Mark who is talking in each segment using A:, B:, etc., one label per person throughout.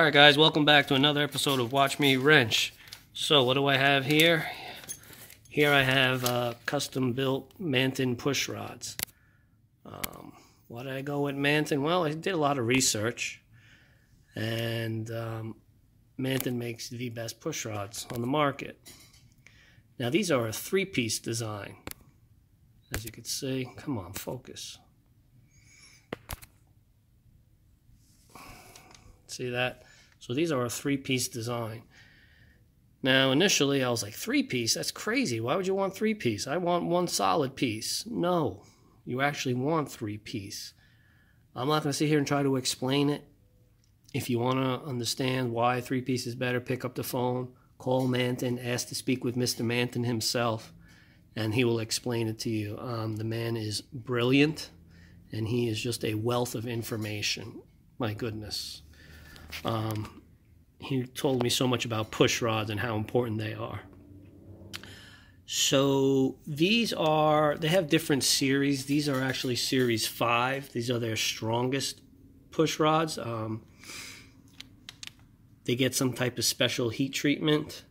A: Alright guys, welcome back to another episode of Watch Me Wrench. So what do I have here? Here I have custom built Manton push rods. Why did I go with Manton? Well, I did a lot of research, and Manton makes the best push rods on the market. Now these are a three-piece design. As you can see, come on, focus. See that? So these are a three-piece design. Now initially I was like, three-piece? That's crazy. Why would you want three-piece? I want one solid piece. No, you actually want three-piece. I'm not going to sit here and try to explain it. If you want to understand why three-piece is better, pick up the phone, call Manton, ask to speak with Mr. Manton himself, and he will explain it to you. The man is brilliant, and he is just a wealth of information. My goodness. He told me so much about push rods and how important they are. So these they have different series. These are actually series 5. These are their strongest push rods. They get some type of special heat treatment.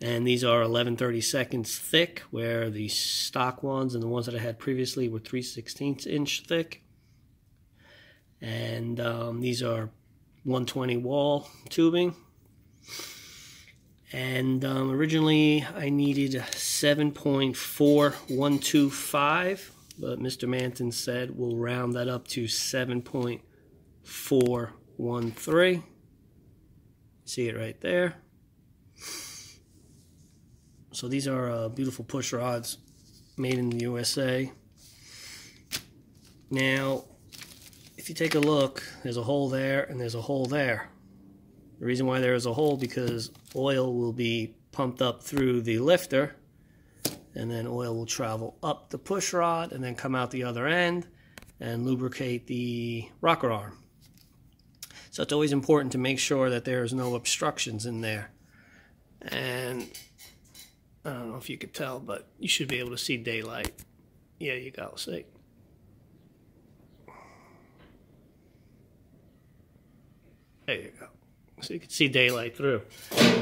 A: And these are 11/32 thick, where the stock ones and the ones that I had previously were 3/16 inch thick. And these are 120 wall tubing. And originally I needed 7.4125, but Mr. Manton said we'll round that up to 7.413. See it right there. So these are beautiful push rods made in the USA. Now, if you take a look, there's a hole there and there's a hole there. The reason why there is a hole because oil will be pumped up through the lifter, and then oil will travel up the push rod and then come out the other end and lubricate the rocker arm. So it's always important to make sure that there's no obstructions in there. And I don't know if you could tell, but you should be able to see daylight. Yeah, you go, see. There you go. So you can see daylight through.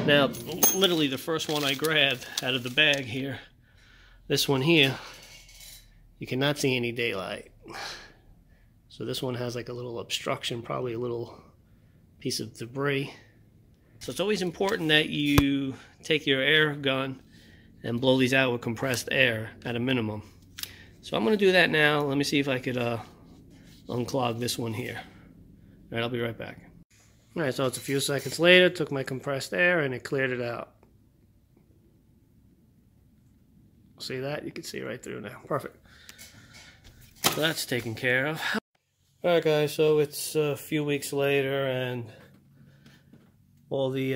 A: Now, literally the first one I grabbed out of the bag here, this one here, you cannot see any daylight. So this one has like a little obstruction, probably a little piece of debris. So it's always important that you take your air gun and blow these out with compressed air at a minimum. So I'm going to do that now. Let me see if I could unclog this one here. All right, I'll be right back. Alright, so it's a few seconds later, took my compressed air and it cleared it out. See that? You can see right through now. Perfect. So that's taken care of. Alright guys, so it's a few weeks later and all the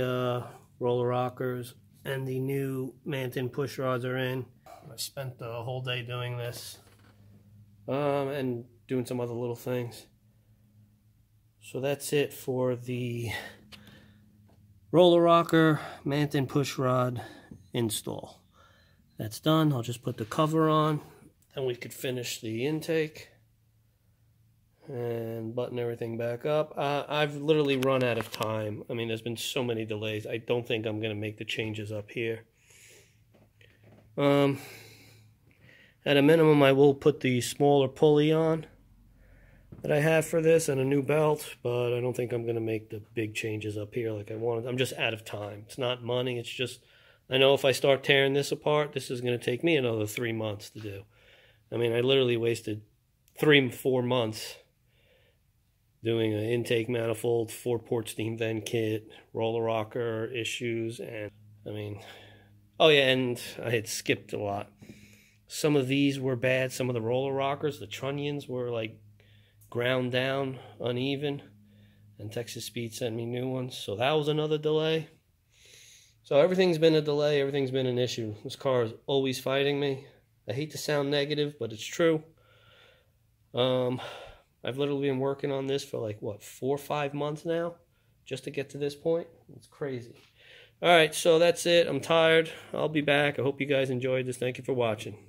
A: roller rockers and the new Manton push rods are in. I spent the whole day doing this and doing some other little things. So that's it for the roller rocker Manton push rod install. That's done. I'll just put the cover on, then we could finish the intake and button everything back up. I've literally run out of time. I mean, there's been so many delays. I don't think I'm going to make the changes up here. At a minimum, I will put the smaller pulley on that I have for this and a new belt, but I don't think I'm going to make the big changes up here like I wanted. I'm just out of time. It's not money. It's just, I know if I start tearing this apart, this is going to take me another 3 months to do. I mean, I literally wasted 3-4 months doing an intake manifold, 4-port steam vent kit, roller rocker issues, and I mean, oh yeah, and I had skipped a lot. Some of these were bad. Some of the roller rockers, the trunnions were like ground down, uneven, and Texas Speed sent me new ones, so that was another delay. So everything's been a delay, everything's been an issue. This car is always fighting me. I hate to sound negative, but it's true. I've literally been working on this for like, what, 4 or 5 months now, just to get to this point. It's crazy. Alright, so that's it. I'm tired. I'll be back. I hope you guys enjoyed this. Thank you for watching.